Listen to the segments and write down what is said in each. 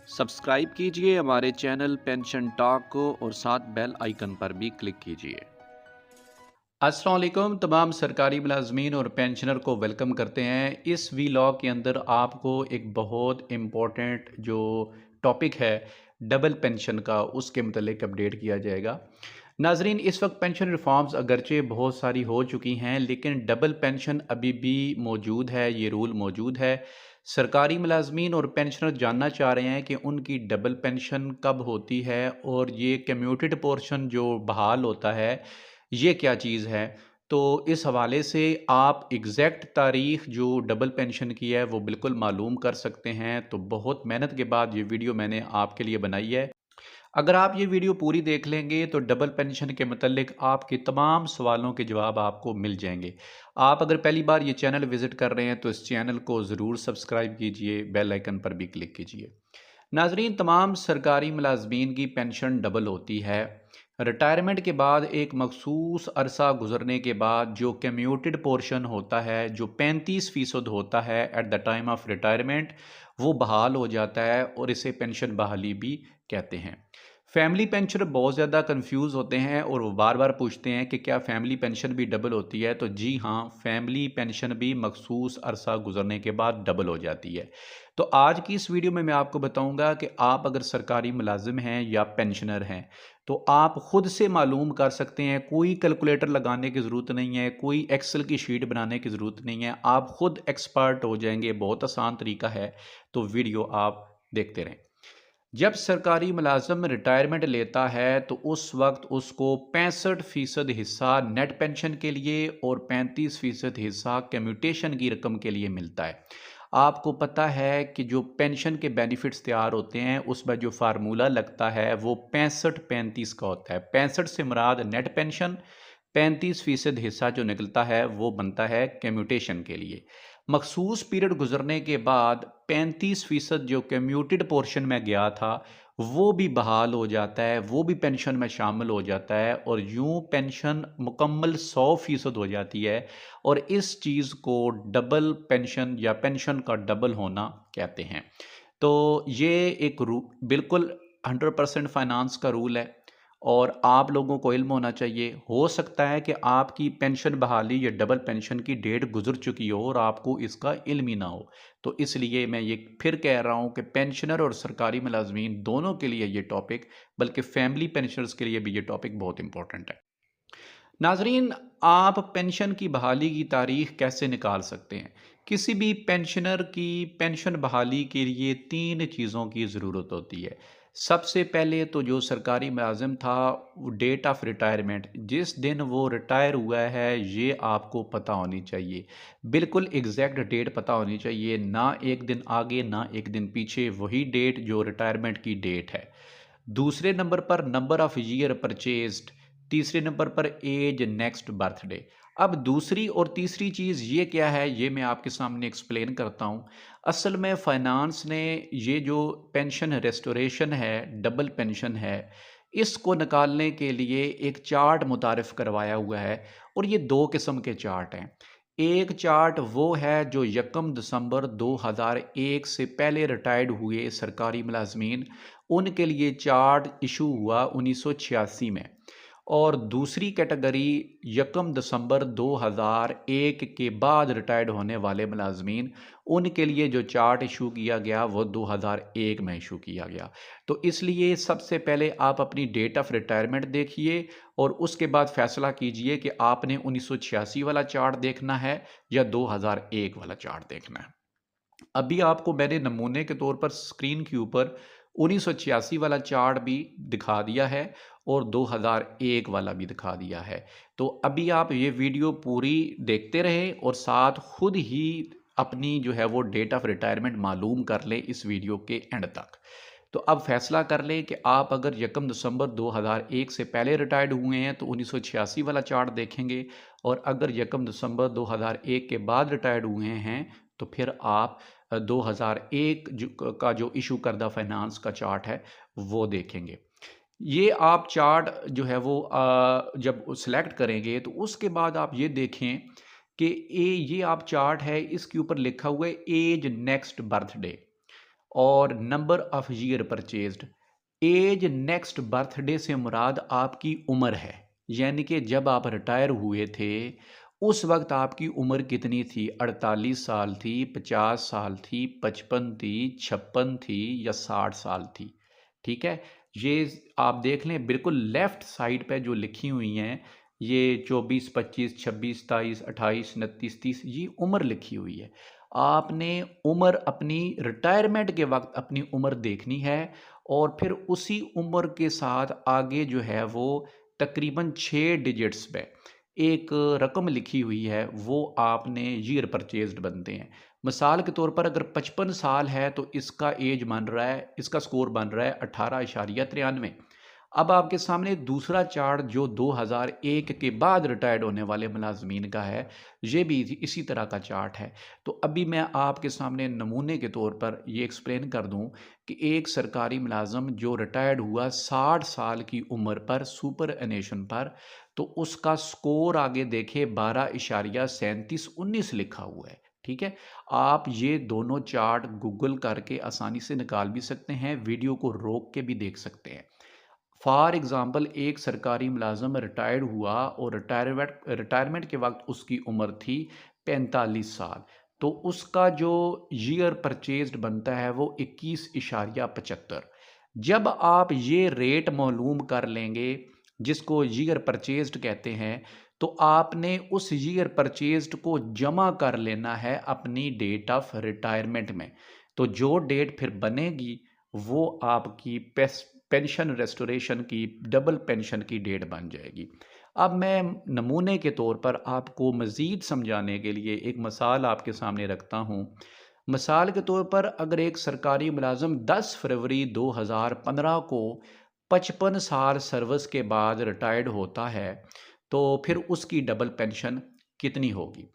Subscribe कीजिए हमारे channel pension talk को और साथ बेल आइकन पर भी क्लिक कीजिए। अस्सलाम वालेकुम तमाम सरकारी मुलाजमीन और पेंशनर को वेलकम करते हैं। इस वीलॉग के अंदर आपको एक बहुत इम्पोर्टेंट जो टॉपिक है डबल पेंशन का उसके मतलब अपडेट किया जाएगा। नाजरीन, इस वक्त पेंशन रिफॉर्म्स अगरचे बहुत सारी हो चुकी हैं लेकिन डबल पेंशन अभी भी मौजूद है, ये रूल मौजूद है। सरकारी मुलाजमीन और पेंशनर जानना चाह रहे हैं कि उनकी डबल पेंशन कब होती है और ये कम्यूटेड पोर्शन जो बहाल होता है ये क्या चीज़ है। तो इस हवाले से आप एग्जैक्ट तारीख जो डबल पेंशन की है वो बिल्कुल मालूम कर सकते हैं। तो बहुत मेहनत के बाद ये वीडियो मैंने आपके लिए बनाई है। अगर आप ये वीडियो पूरी देख लेंगे तो डबल पेंशन के मतलब आपके तमाम सवालों के जवाब आपको मिल जाएंगे। आप अगर पहली बार ये चैनल विज़िट कर रहे हैं तो इस चैनल को ज़रूर सब्सक्राइब कीजिए, बेल आइकन पर भी क्लिक कीजिए। नाजरीन, तमाम सरकारी मुलाजमीन की पेंशन डबल होती है। रिटायरमेंट के बाद एक मखसूस अरसा गुजरने के बाद जो कम्यूटेड पोर्शन होता है, जो 35% होता है at the time of retirement, वो बहाल हो जाता है और इसे पेंशन बहाली भी कहते हैं। फैमिली पेंशनर बहुत ज़्यादा कंफ्यूज होते हैं और वो बार बार पूछते हैं कि क्या फैमिली पेंशन भी डबल होती है। तो जी हाँ, फैमिली पेंशन भी मखसूस अरसा गुजरने के बाद डबल हो जाती है। तो आज की इस वीडियो में मैं आपको बताऊंगा कि आप अगर सरकारी मुलाजिम हैं या पेंशनर हैं तो आप खुद से मालूम कर सकते हैं। कोई कैलकुलेटर लगाने की ज़रूरत नहीं है, कोई एक्सेल की शीट बनाने की ज़रूरत नहीं है, आप खुद एक्सपर्ट हो जाएंगे। बहुत आसान तरीका है, तो वीडियो आप देखते रहें। जब सरकारी मुलाजम रिटायरमेंट लेता है तो उस वक्त उसको 65% हिस्सा नेट पेंशन के लिए और 35% हिस्सा कम्यूटेशन की रकम के लिए मिलता है। आपको पता है कि जो पेंशन के बेनिफिट्स तैयार होते हैं उसमें जो फार्मूला लगता है वो 65-35 का होता है। 65 से मुराद नेट पेंशन, 35% हिस्सा जो निकलता है वो बनता है कम्यूटेशन के लिए। मखसूस पीरियड गुजरने के बाद 35% जो कम्यूटेड पोर्शन में गया था वो भी बहाल हो जाता है, वो भी पेंशन में शामिल हो जाता है और यूं पेंशन मुकम्मल 100% हो जाती है। और इस चीज़ को डबल पेंशन या पेंशन का डबल होना कहते हैं। तो ये एक बिल्कुल 100% फाइनेंस का रूल है और आप लोगों को इल्म होना चाहिए। हो सकता है कि आपकी पेंशन बहाली या डबल पेंशन की डेट गुजर चुकी हो और आपको इसका इल्म ही ना हो। तो इसलिए मैं ये फिर कह रहा हूँ कि पेंशनर और सरकारी मुलाजमीन दोनों के लिए ये टॉपिक, बल्कि फैमिली पेंशनर्स के लिए भी ये टॉपिक बहुत इंपॉर्टेंट है। नाजरीन, आप पेंशन की बहाली की तारीख कैसे निकाल सकते हैं? किसी भी पेंशनर की पेंशन बहाली के लिए तीन चीज़ों की ज़रूरत होती है। सबसे पहले तो जो सरकारी मुलाजिम था, वो डेट ऑफ रिटायरमेंट, जिस दिन वो रिटायर हुआ है ये आपको पता होनी चाहिए। बिल्कुल एग्जैक्ट डेट पता होनी चाहिए, ना एक दिन आगे ना एक दिन पीछे, वही डेट जो रिटायरमेंट की डेट है। दूसरे नंबर पर नंबर ऑफ ईयर परचेज्ड, तीसरे नंबर पर एज नेक्स्ट बर्थडे। अब दूसरी और तीसरी चीज़ ये क्या है, ये मैं आपके सामने एक्सप्लेन करता हूँ। असल में फाइनेंस ने ये जो पेंशन रेस्टोरेशन है, डबल पेंशन है, इसको निकालने के लिए एक चार्ट मुतारिफ करवाया हुआ है और ये दो किस्म के चार्ट हैं। एक चार्ट वो है जो 1 दिसंबर 2001 से पहले रिटायर्ड हुए सरकारी मुलाजमीन, उनके लिए चार्ट इशू हुआ 1986 में। और दूसरी कैटेगरी 1 दिसंबर 2001 के बाद रिटायर्ड होने वाले मुलाजमीन, उनके लिए जो चार्ट इशू किया गया वो 2001 में इशू किया गया। तो इसलिए सबसे पहले आप अपनी डेट ऑफ रिटायरमेंट देखिए और उसके बाद फैसला कीजिए कि आपने 1986 वाला चार्ट देखना है या 2001 वाला चार्ट देखना है। अभी आपको मैंने नमूने के तौर पर स्क्रीन के ऊपर 1986 वाला चार्ट भी दिखा दिया है और 2001 वाला भी दिखा दिया है। तो अभी आप ये वीडियो पूरी देखते रहें और साथ खुद ही अपनी जो है वो डेट ऑफ रिटायरमेंट मालूम कर लें इस वीडियो के एंड तक। तो अब फैसला कर लें कि आप अगर 1 दिसंबर 2001 से पहले रिटायर्ड हुए हैं तो 1986 वाला चार्ट देखेंगे, और अगर 1 दिसंबर 2001 के बाद रिटायर्ड हुए हैं तो फिर आप 2001 का जो इशू करदा फाइनेंस का चार्ट है वो देखेंगे। ये आप चार्ट जो है वो जब सिलेक्ट करेंगे तो उसके बाद आप ये देखें कि ये आप चार्ट है, इसके ऊपर लिखा हुआ है एज नेक्स्ट बर्थडे। और number of year purchased. Age next birthday से मुराद आपकी उम्र है, यानी कि जब आप रिटायर हुए थे उस वक्त आपकी उम्र कितनी थी, 48 साल थी, 50 साल थी, 55 थी, 56 थी या 60 साल थी। ठीक है, ये आप देख लें बिल्कुल लेफ्ट साइड पे जो लिखी हुई हैं, ये 24, 25, 26, 27, 28, 29, 30, ये उम्र लिखी हुई है। आपने उम्र अपनी रिटायरमेंट के वक्त अपनी उम्र देखनी है और फिर उसी उम्र के साथ आगे जो है वो तकरीबन 6 डिजिट्स पे एक रकम लिखी हुई है, वो आपने ईयर परचेज्ड बनते हैं। मिसाल के तौर पर अगर 55 साल है तो इसका एज बन रहा है, इसका स्कोर बन रहा है 18.93। अब आपके सामने दूसरा चार्ट जो 2001 के बाद रिटायर्ड होने वाले मुलाजमीन का है, ये भी इसी तरह का चार्ट है। तो अभी मैं आपके सामने नमूने के तौर पर ये एक्सप्लेन कर दूं कि एक सरकारी मुलाजम जो रिटायर्ड हुआ 60 साल की उम्र पर सुपर एनेशन पर, तो उसका स्कोर आगे देखे 12.3719 लिखा हुआ है। ठीक है, आप ये दोनों चार्ट गूगल करके आसानी से निकाल भी सकते हैं, वीडियो को रोक के भी देख सकते हैं। फॉर एग्ज़ाम्पल एक सरकारी मुलाजम रिटायर्ड हुआ और रिटायरमेंट के वक्त उसकी उम्र थी 45 साल, तो उसका जो ईयर परचेज्ड बनता है वो 21.75। जब आप ये रेट मालूम कर लेंगे जिसको ईयर परचेज्ड कहते हैं, तो आपने उस ईयर परचेज्ड को जमा कर लेना है अपनी डेट ऑफ रिटायरमेंट में। तो जो डेट फिर बनेगी वो आपकी पेंशन रेस्टोरेशन की, डबल पेंशन की डेट बन जाएगी। अब मैं नमूने के तौर पर आपको मज़ीद समझाने के लिए एक मिसाल आपके सामने रखता हूँ। मिसाल के तौर पर अगर एक सरकारी मुलाजम 10 फरवरी 2015 को 55 साल सर्विस के बाद रिटायर्ड होता है, तो फिर उसकी डबल पेंशन कितनी होगी।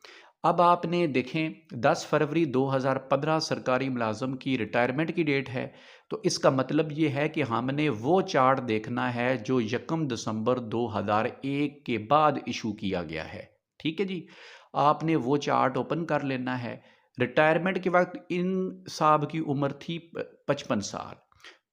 अब आपने देखें 10 फरवरी 2015 सरकारी मुलाजम की रिटायरमेंट की डेट है, तो इसका मतलब ये है कि हमने वो चार्ट देखना है जो 1 दिसंबर 2001 के बाद इशू किया गया है। ठीक है जी, आपने वो चार्ट ओपन कर लेना है। रिटायरमेंट के वक्त इन साहब की उम्र थी 55 साल,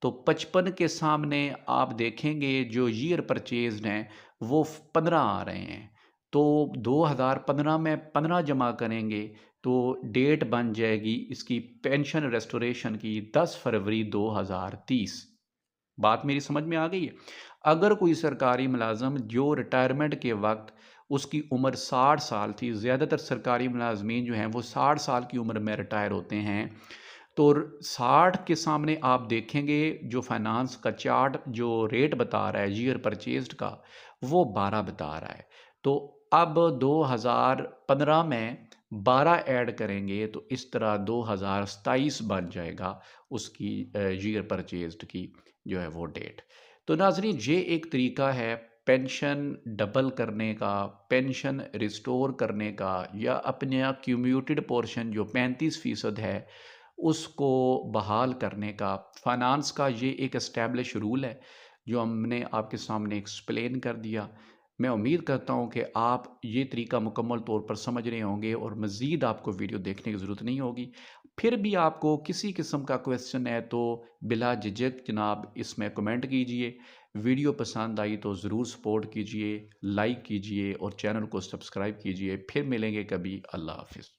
तो 55 के सामने आप देखेंगे जो ईयर परचेज हैं वो 15 आ रहे हैं, तो 2015 में 15 जमा करेंगे तो डेट बन जाएगी इसकी पेंशन रेस्टोरेशन की 10 फरवरी 2030। बात मेरी समझ में आ गई है। अगर कोई सरकारी मुलाजम जो रिटायरमेंट के वक्त उसकी उम्र 60 साल थी, ज़्यादातर सरकारी मुलाजमीन जो हैं वो 60 साल की उम्र में रिटायर होते हैं, तो 60 के सामने आप देखेंगे जो फाइनेंस का चार्ट जो रेट बता रहा है ईयर परचेज्ड का, वो 12 बता रहा है। तो अब 2015 में 12 ऐड करेंगे तो इस तरह 2027 बन जाएगा उसकी ईयर परचेज्ड की जो है वो डेट। तो नाज़रीन, ये एक तरीका है पेंशन डबल करने का, पेंशन रिस्टोर करने का, या अपने क्यूम्यूटेड पोर्शन जो 35% है उसको बहाल करने का। फाइनेंस का ये एक एस्टैब्लिश रूल है जो हमने आपके सामने एक्सप्लेन कर दिया। मैं उम्मीद करता हूँ कि आप ये तरीका मुकम्मल तौर पर समझ रहे होंगे और मज़ीद आपको वीडियो देखने की ज़रूरत नहीं होगी। फिर भी आपको किसी किस्म का क्वेश्चन है तो बिला झिझक जनाब इसमें कमेंट कीजिए। वीडियो पसंद आई तो ज़रूर सपोर्ट कीजिए, लाइक कीजिए और चैनल को सब्सक्राइब कीजिए। फिर मिलेंगे कभी। अल्लाह हाफ़िज़।